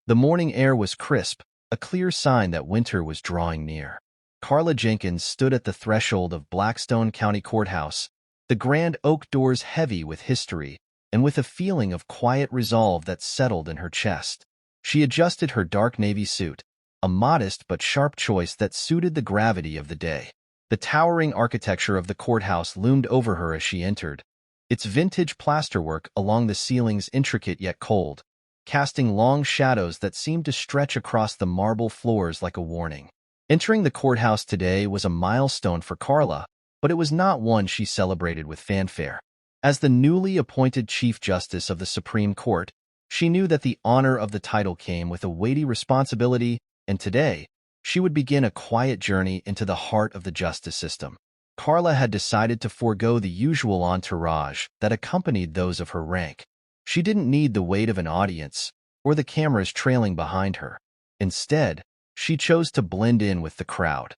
The morning air was crisp, a clear sign that winter was drawing near. Carla Jenkins stood at the threshold of Blackstone County Courthouse, the grand oak doors heavy with history and with a feeling of quiet resolve that settled in her chest. She adjusted her dark navy suit, a modest but sharp choice that suited the gravity of the day. The towering architecture of the courthouse loomed over her as she entered, its vintage plasterwork along the ceilings intricate yet cold, casting long shadows that seemed to stretch across the marble floors like a warning. Entering the courthouse today was a milestone for Carla, but it was not one she celebrated with fanfare. As the newly appointed Chief Justice of the Supreme Court, she knew that the honor of the title came with a weighty responsibility, and today, she would begin a quiet journey into the heart of the justice system. Carla had decided to forego the usual entourage that accompanied those of her rank. She didn't need the weight of an audience or the cameras trailing behind her. Instead, she chose to blend in with the crowd.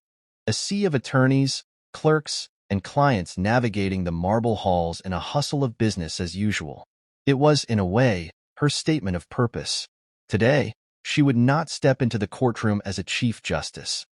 A sea of attorneys, clerks, and clients navigating the marble halls in a hustle of business as usual. It was, in a way, her statement of purpose. Today, she would not step into the courtroom as a Chief Justice.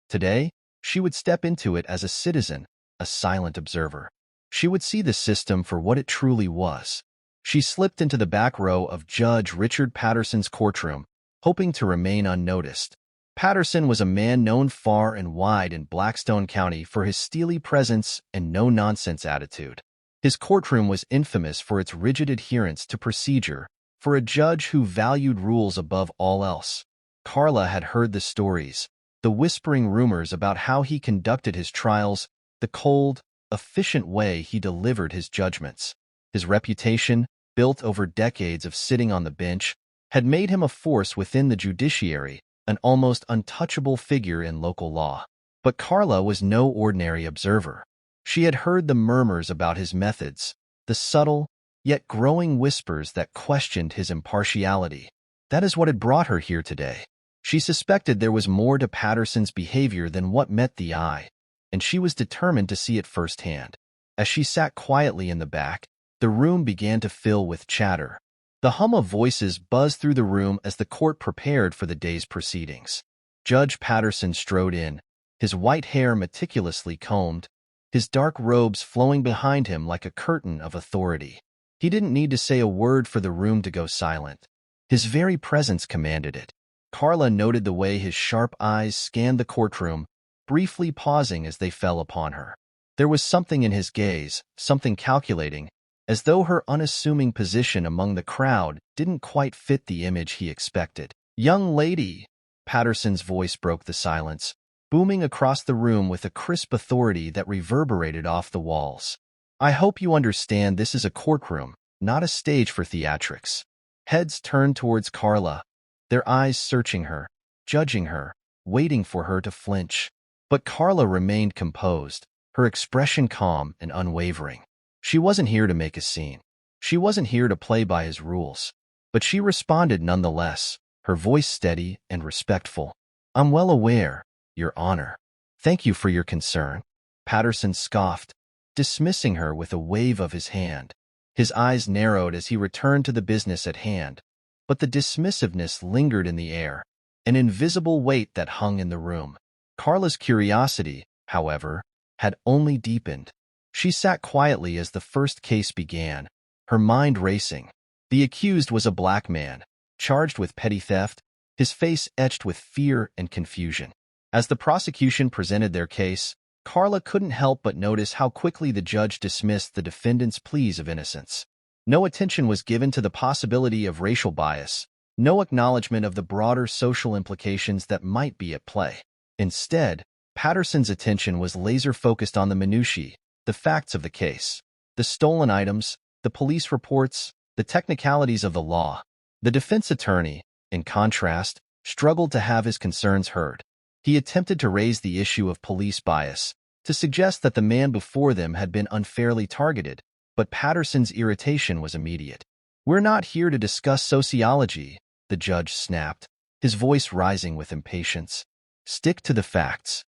Today, she would step into it as a citizen, a silent observer. She would see the system for what it truly was. She slipped into the back row of Judge Richard Patterson's courtroom, hoping to remain unnoticed. Patterson was a man known far and wide in Blackstone County for his steely presence and no-nonsense attitude. His courtroom was infamous for its rigid adherence to procedure, for a judge who valued rules above all else. Carla had heard the stories, the whispering rumors about how he conducted his trials, the cold, efficient way he delivered his judgments. His reputation, built over decades of sitting on the bench, had made him a force within the judiciary, an almost untouchable figure in local law. But Carla was no ordinary observer. She had heard the murmurs about his methods, the subtle, yet growing whispers that questioned his impartiality. That is what had brought her here today. She suspected there was more to Patterson's behavior than what met the eye, and she was determined to see it firsthand. As she sat quietly in the back, the room began to fill with chatter. The hum of voices buzzed through the room as the court prepared for the day's proceedings. Judge Patterson strode in, his white hair meticulously combed, his dark robes flowing behind him like a curtain of authority. He didn't need to say a word for the room to go silent. His very presence commanded it. Carla noted the way his sharp eyes scanned the courtroom, briefly pausing as they fell upon her. There was something in his gaze, something calculating, as though her unassuming position among the crowd didn't quite fit the image he expected. "Young lady," Patterson's voice broke the silence, booming across the room with a crisp authority that reverberated off the walls. "I hope you understand this is a courtroom, not a stage for theatrics." Heads turned towards Carla, their eyes searching her, judging her, waiting for her to flinch. But Carla remained composed, her expression calm and unwavering. She wasn't here to make a scene. She wasn't here to play by his rules. But she responded nonetheless, her voice steady and respectful. "I'm well aware, Your Honor. Thank you for your concern." Patterson scoffed, dismissing her with a wave of his hand. His eyes narrowed as he returned to the business at hand, but the dismissiveness lingered in the air, an invisible weight that hung in the room. Carla's curiosity, however, had only deepened. She sat quietly as the first case began, her mind racing. The accused was a black man, charged with petty theft, his face etched with fear and confusion. As the prosecution presented their case, Carla couldn't help but notice how quickly the judge dismissed the defendant's pleas of innocence. No attention was given to the possibility of racial bias, no acknowledgement of the broader social implications that might be at play. Instead, Patterson's attention was laser-focused on the minutiae, the facts of the case, the stolen items, the police reports, the technicalities of the law. The defense attorney, in contrast, struggled to have his concerns heard. He attempted to raise the issue of police bias, to suggest that the man before them had been unfairly targeted, but Patterson's irritation was immediate. "We're not here to discuss sociology," the judge snapped, his voice rising with impatience. "Stick to the facts."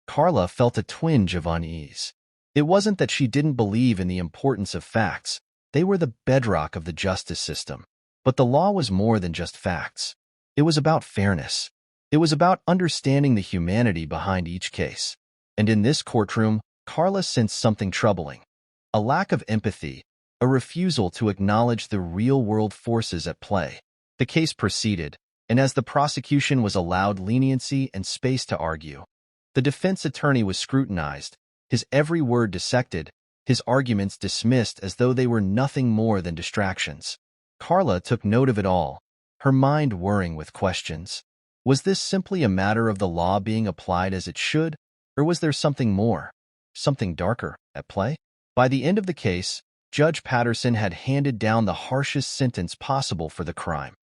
Carla felt a twinge of unease. It wasn't that she didn't believe in the importance of facts. They were the bedrock of the justice system. But the law was more than just facts. It was about fairness. It was about understanding the humanity behind each case. And in this courtroom, Carla sensed something troubling. A lack of empathy, a refusal to acknowledge the real-world forces at play. The case proceeded, and as the prosecution was allowed leniency and space to argue, the defense attorney was scrutinized, his every word dissected, his arguments dismissed as though they were nothing more than distractions. Carla took note of it all, her mind whirring with questions. Was this simply a matter of the law being applied as it should, or was there something more, something darker, at play? By the end of the case, Judge Patterson had handed down the harshest sentence possible for the crime.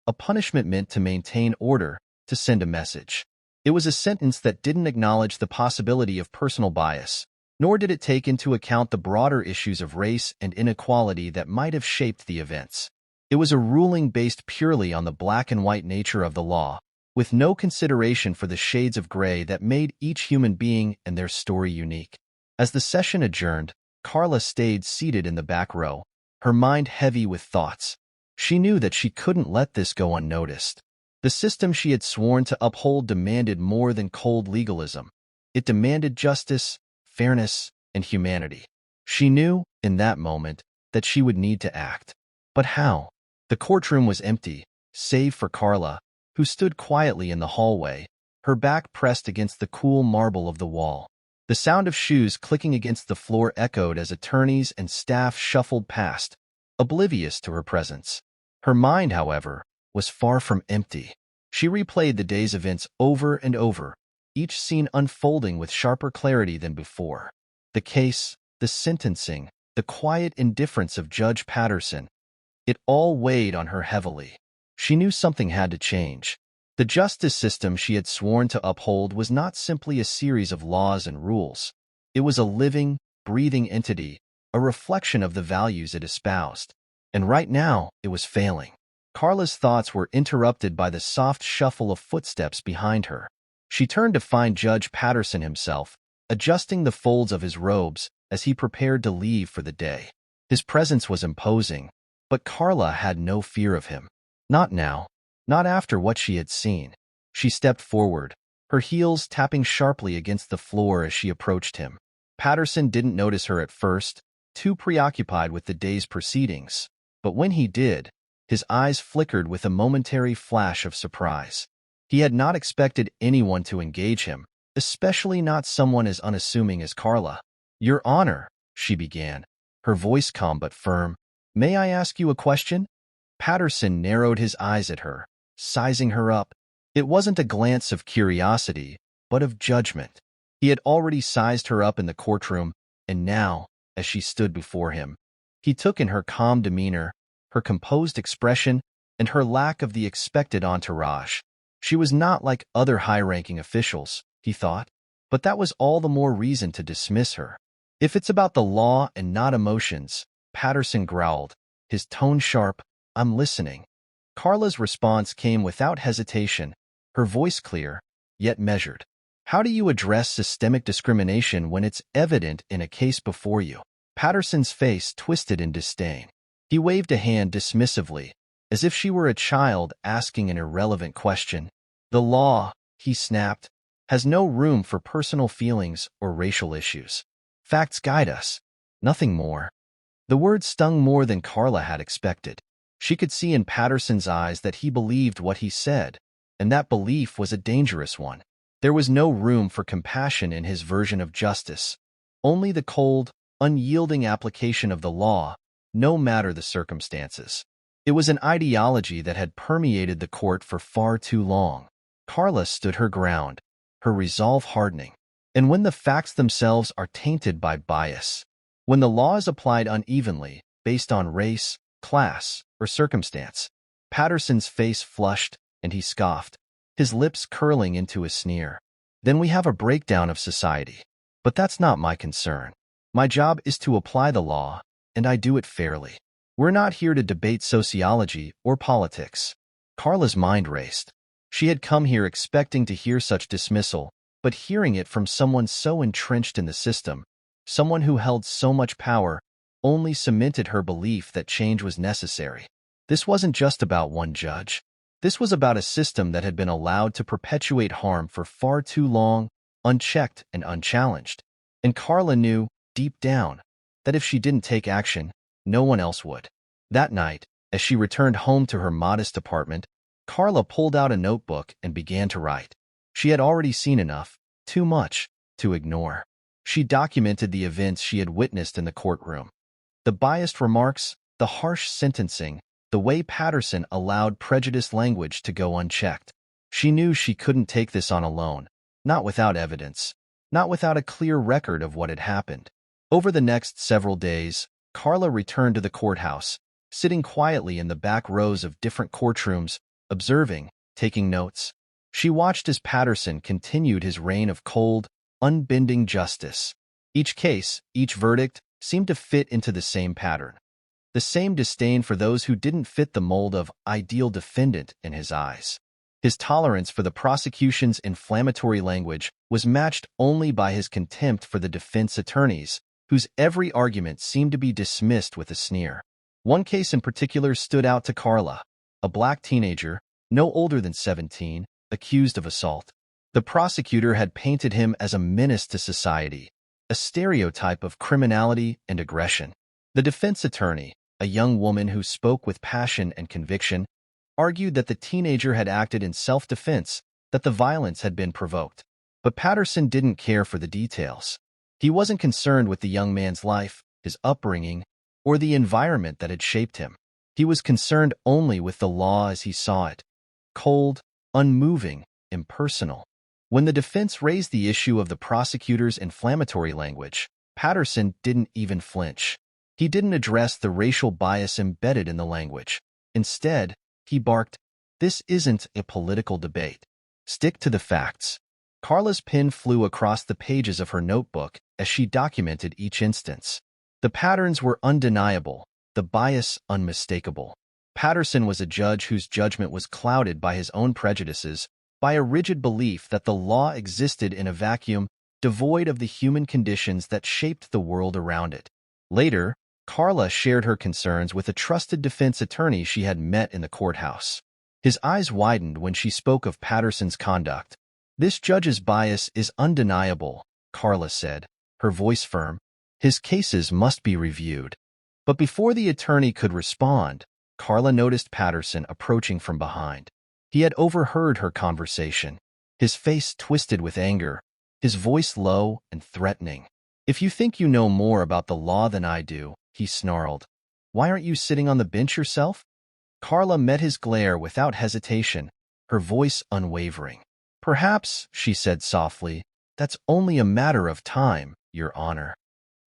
A punishment meant to maintain order, to send a message. It was a sentence that didn't acknowledge the possibility of personal bias, nor did it take into account the broader issues of race and inequality that might have shaped the events. It was a ruling based purely on the black and white nature of the law, with no consideration for the shades of gray that made each human being and their story unique. As the session adjourned, Carla stayed seated in the back row, her mind heavy with thoughts. She knew that she couldn't let this go unnoticed. The system she had sworn to uphold demanded more than cold legalism. It demanded justice, fairness, and humanity. She knew, in that moment, that she would need to act. But how? The courtroom was empty, save for Carla, who stood quietly in the hallway, her back pressed against the cool marble of the wall. The sound of shoes clicking against the floor echoed as attorneys and staff shuffled past, oblivious to her presence. Her mind, however, was far from empty. She replayed the day's events over and over, each scene unfolding with sharper clarity than before. The case, the sentencing, the quiet indifference of Judge Patterson, it all weighed on her heavily. She knew something had to change. The justice system she had sworn to uphold was not simply a series of laws and rules. It was a living, breathing entity, a reflection of the values it espoused. And right now, it was failing. Carla's thoughts were interrupted by the soft shuffle of footsteps behind her. She turned to find Judge Patterson himself, adjusting the folds of his robes as he prepared to leave for the day. His presence was imposing, but Carla had no fear of him. Not now. Not after what she had seen. She stepped forward, her heels tapping sharply against the floor as she approached him. Patterson didn't notice her at first, too preoccupied with the day's proceedings. But when he did, his eyes flickered with a momentary flash of surprise. He had not expected anyone to engage him, especially not someone as unassuming as Carla. "Your Honor," she began, her voice calm but firm. "May I ask you a question?" Patterson narrowed his eyes at her, sizing her up. It wasn't a glance of curiosity, but of judgment. He had already sized her up in the courtroom, and now, as she stood before him, he took in her calm demeanor, her composed expression, and her lack of the expected entourage. She was not like other high-ranking officials, he thought, but that was all the more reason to dismiss her. "If it's about the law and not emotions," Patterson growled, his tone sharp, "I'm listening." Carla's response came without hesitation, her voice clear, yet measured. "How do you address systemic discrimination when it's evident in a case before you?" Patterson's face twisted in disdain. He waved a hand dismissively, as if she were a child asking an irrelevant question. "The law," he snapped, "has no room for personal feelings or racial issues. Facts guide us, nothing more." The words stung more than Carla had expected. She could see in Patterson's eyes that he believed what he said, and that belief was a dangerous one. There was no room for compassion in his version of justice, only the cold, unyielding application of the law, no matter the circumstances. It was an ideology that had permeated the court for far too long. Carla stood her ground, her resolve hardening. And when the facts themselves are tainted by bias, when the law is applied unevenly, based on race, class, or circumstance, Patterson's face flushed, and he scoffed, his lips curling into a sneer. "Then we have a breakdown of society. But that's not my concern. My job is to apply the law, and I do it fairly. We're not here to debate sociology or politics." Carla's mind raced. She had come here expecting to hear such dismissal, but hearing it from someone so entrenched in the system, someone who held so much power, only cemented her belief that change was necessary. This wasn't just about one judge. This was about a system that had been allowed to perpetuate harm for far too long, unchecked and unchallenged. And Carla knew, deep down, that if she didn't take action, no one else would. That night, as she returned home to her modest apartment, Carla pulled out a notebook and began to write. She had already seen enough, too much, to ignore. She documented the events she had witnessed in the courtroom. The biased remarks, the harsh sentencing, the way Patterson allowed prejudiced language to go unchecked. She knew she couldn't take this on alone, not without evidence, not without a clear record of what had happened. Over the next several days, Carla returned to the courthouse, sitting quietly in the back rows of different courtrooms, observing, taking notes. She watched as Patterson continued his reign of cold, unbending justice. Each case, each verdict, seemed to fit into the same pattern. The same disdain for those who didn't fit the mold of ideal defendant in his eyes. His tolerance for the prosecution's inflammatory language was matched only by his contempt for the defense attorneys, whose every argument seemed to be dismissed with a sneer. One case in particular stood out to Carla, a black teenager, no older than 17, accused of assault. The prosecutor had painted him as a menace to society, a stereotype of criminality and aggression. The defense attorney, a young woman who spoke with passion and conviction, argued that the teenager had acted in self-defense, that the violence had been provoked. But Patterson didn't care for the details. He wasn't concerned with the young man's life, his upbringing, or the environment that had shaped him. He was concerned only with the law as he saw it, cold, unmoving, impersonal. When the defense raised the issue of the prosecutor's inflammatory language, Patterson didn't even flinch. He didn't address the racial bias embedded in the language. Instead, he barked, "This isn't a political debate. Stick to the facts." Carla's pen flew across the pages of her notebook as she documented each instance. The patterns were undeniable, the bias unmistakable. Patterson was a judge whose judgment was clouded by his own prejudices, by a rigid belief that the law existed in a vacuum, devoid of the human conditions that shaped the world around it. Later, Carla shared her concerns with a trusted defense attorney she had met in the courthouse. His eyes widened when she spoke of Patterson's conduct. "This judge's bias is undeniable," Carla said, her voice firm. "His cases must be reviewed." But before the attorney could respond, Carla noticed Patterson approaching from behind. He had overheard her conversation. His face twisted with anger, his voice low and threatening. "If you think you know more about the law than I do," he snarled, "why aren't you sitting on the bench yourself?" Carla met his glare without hesitation, her voice unwavering. "Perhaps," she said softly, "that's only a matter of time, Your Honor."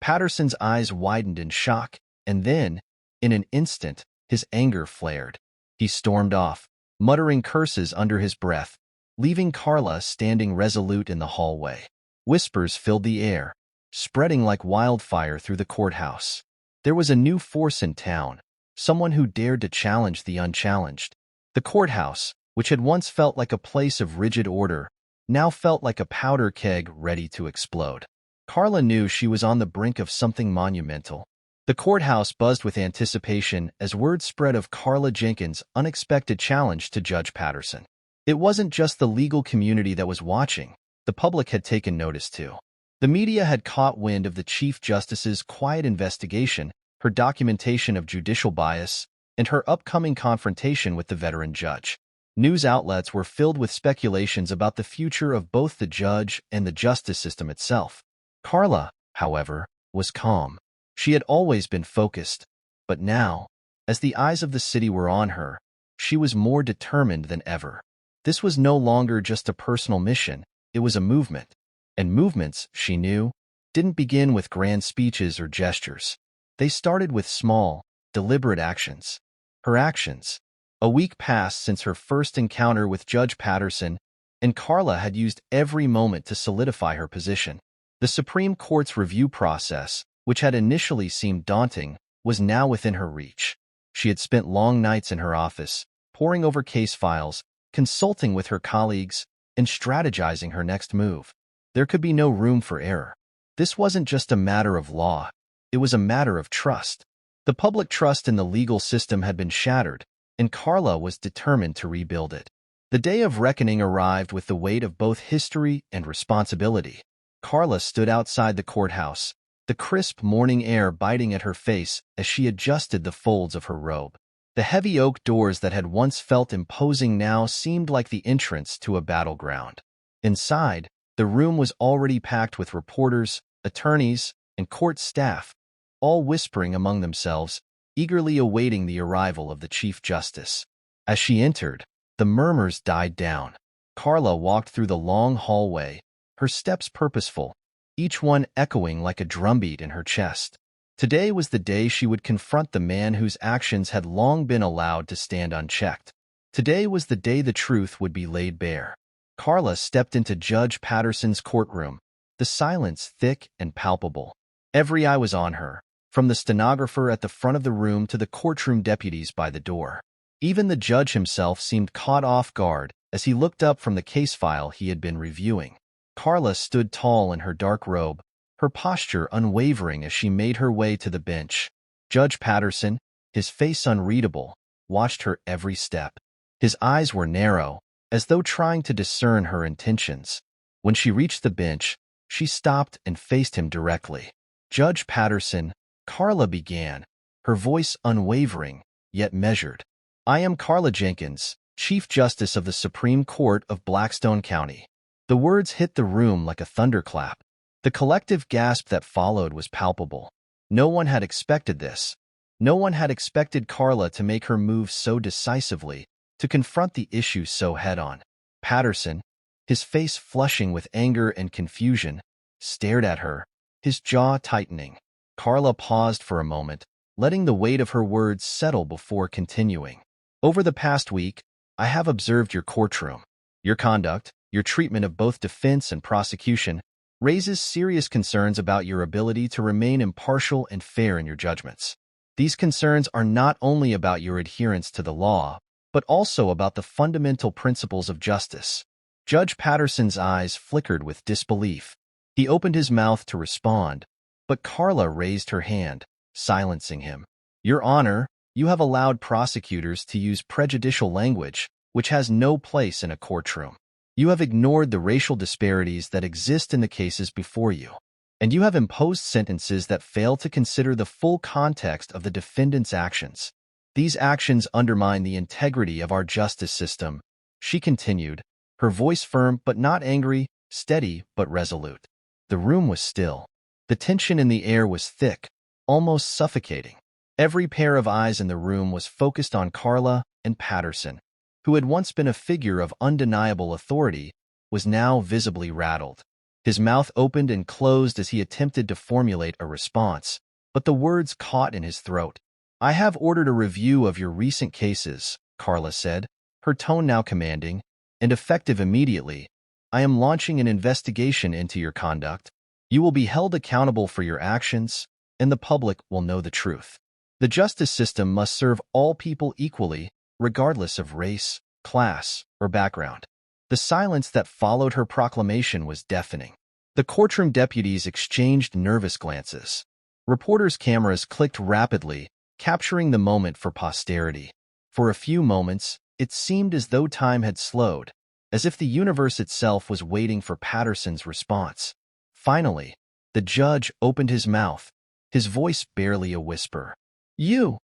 Patterson's eyes widened in shock, and then, in an instant, his anger flared. He stormed off, muttering curses under his breath, leaving Carla standing resolute in the hallway. Whispers filled the air, spreading like wildfire through the courthouse. There was a new force in town, someone who dared to challenge the unchallenged. The courthouse, which had once felt like a place of rigid order, now felt like a powder keg ready to explode. Carla knew she was on the brink of something monumental. The courthouse buzzed with anticipation as word spread of Carla Jenkins' unexpected challenge to Judge Patterson. It wasn't just the legal community that was watching. The public had taken notice too. The media had caught wind of the Chief Justice's quiet investigation, her documentation of judicial bias, and her upcoming confrontation with the veteran judge. News outlets were filled with speculations about the future of both the judge and the justice system itself. Carla, however, was calm. She had always been focused, but now, as the eyes of the city were on her, she was more determined than ever. This was no longer just a personal mission, it was a movement. And movements, she knew, didn't begin with grand speeches or gestures. They started with small, deliberate actions. Her actions. A week passed since her first encounter with Judge Patterson, and Carla had used every moment to solidify her position. The Supreme Court's review process, which had initially seemed daunting, was now within her reach. She had spent long nights in her office, poring over case files, consulting with her colleagues, and strategizing her next move. There could be no room for error. This wasn't just a matter of law. It was a matter of trust. The public trust in the legal system had been shattered, and Carla was determined to rebuild it. The day of reckoning arrived with the weight of both history and responsibility. Carla stood outside the courthouse, the crisp morning air biting at her face as she adjusted the folds of her robe. The heavy oak doors that had once felt imposing now seemed like the entrance to a battleground. Inside, the room was already packed with reporters, attorneys, and court staff, all whispering among themselves, eagerly awaiting the arrival of the Chief Justice. As she entered, the murmurs died down. Carla walked through the long hallway, her steps purposeful, each one echoing like a drumbeat in her chest. Today was the day she would confront the man whose actions had long been allowed to stand unchecked. Today was the day the truth would be laid bare. Carla stepped into Judge Patterson's courtroom, the silence thick and palpable. Every eye was on her, from the stenographer at the front of the room to the courtroom deputies by the door. Even the judge himself seemed caught off guard as he looked up from the case file he had been reviewing. Carla stood tall in her dark robe, her posture unwavering as she made her way to the bench. Judge Patterson, his face unreadable, watched her every step. His eyes were narrow, as though trying to discern her intentions. When she reached the bench, she stopped and faced him directly. "Judge Patterson," Carla began, her voice unwavering, yet measured. "I am Carla Jenkins, Chief Justice of the Supreme Court of Blackstone County." The words hit the room like a thunderclap. The collective gasp that followed was palpable. No one had expected this. No one had expected Carla to make her move so decisively, to confront the issue so head-on. Patterson, his face flushing with anger and confusion, stared at her, his jaw tightening. Carla paused for a moment, letting the weight of her words settle before continuing. "Over the past week, I have observed your courtroom. Your conduct, your treatment of both defense and prosecution, raises serious concerns about your ability to remain impartial and fair in your judgments. These concerns are not only about your adherence to the law, but also about the fundamental principles of justice." Judge Patterson's eyes flickered with disbelief. He opened his mouth to respond, but Carla raised her hand, silencing him. "Your Honor, you have allowed prosecutors to use prejudicial language, which has no place in a courtroom. You have ignored the racial disparities that exist in the cases before you, and you have imposed sentences that fail to consider the full context of the defendant's actions. These actions undermine the integrity of our justice system," she continued, her voice firm but not angry, steady but resolute. The room was still. The tension in the air was thick, almost suffocating. Every pair of eyes in the room was focused on Carla, and Patterson, who had once been a figure of undeniable authority, was now visibly rattled. His mouth opened and closed as he attempted to formulate a response, but the words caught in his throat. "I have ordered a review of your recent cases," Carla said, her tone now commanding, "and effective immediately. I am launching an investigation into your conduct. You will be held accountable for your actions, and the public will know the truth. The justice system must serve all people equally, regardless of race, class, or background." The silence that followed her proclamation was deafening. The courtroom deputies exchanged nervous glances. Reporters' cameras clicked rapidly, capturing the moment for posterity. For a few moments, it seemed as though time had slowed, as if the universe itself was waiting for Patterson's response. Finally, the judge opened his mouth, his voice barely a whisper. You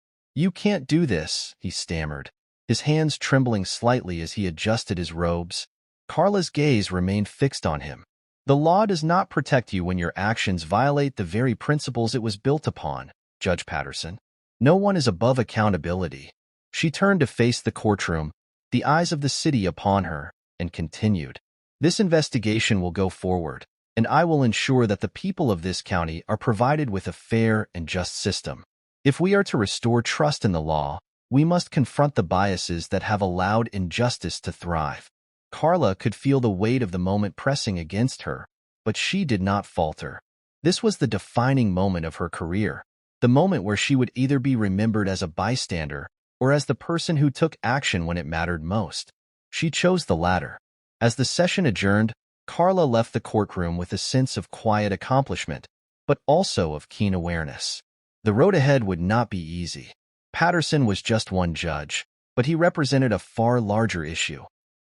can't do this," he stammered, his hands trembling slightly as he adjusted his robes. Carla's gaze remained fixed on him. "The law does not protect you when your actions violate the very principles it was built upon, Judge Patterson. No one is above accountability." She turned to face the courtroom, the eyes of the city upon her, and continued, "This investigation will go forward, and I will ensure that the people of this county are provided with a fair and just system. If we are to restore trust in the law, we must confront the biases that have allowed injustice to thrive." Carla could feel the weight of the moment pressing against her, but she did not falter. This was the defining moment of her career, the moment where she would either be remembered as a bystander or as the person who took action when it mattered most. She chose the latter. As the session adjourned, Carla left the courtroom with a sense of quiet accomplishment, but also of keen awareness. The road ahead would not be easy. Patterson was just one judge. but he represented a far larger issue,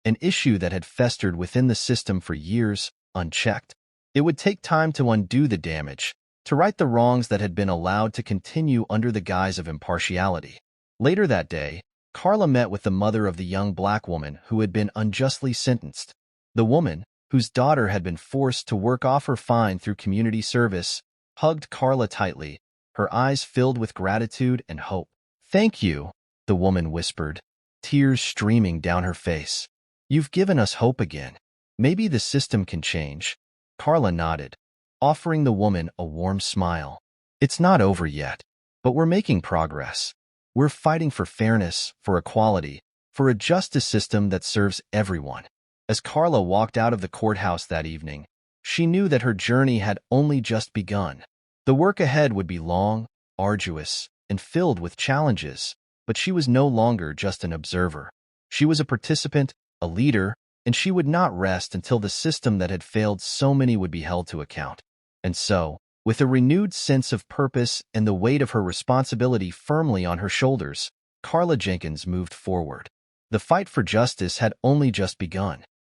an issue that had festered within the system for years, unchecked. It would take time to undo the damage, to right the wrongs that had been allowed to continue under the guise of impartiality. Later that day, Carla met with the mother of the young black woman who had been unjustly sentenced. The woman, whose daughter had been forced to work off her fine through community service, hugged Carla tightly, her eyes filled with gratitude and hope. "Thank you," the woman whispered, tears streaming down her face. "You've given us hope again. Maybe the system can change." Carla nodded, offering the woman a warm smile. "It's not over yet, but we're making progress. We're fighting for fairness, for equality, for a justice system that serves everyone." As Carla walked out of the courthouse that evening, she knew that her journey had only just begun. The work ahead would be long, arduous, and filled with challenges, but she was no longer just an observer. She was a participant, a leader, and she would not rest until the system that had failed so many would be held to account. And so, with a renewed sense of purpose and the weight of her responsibility firmly on her shoulders, Carla Jenkins moved forward. The fight for justice had only just begun.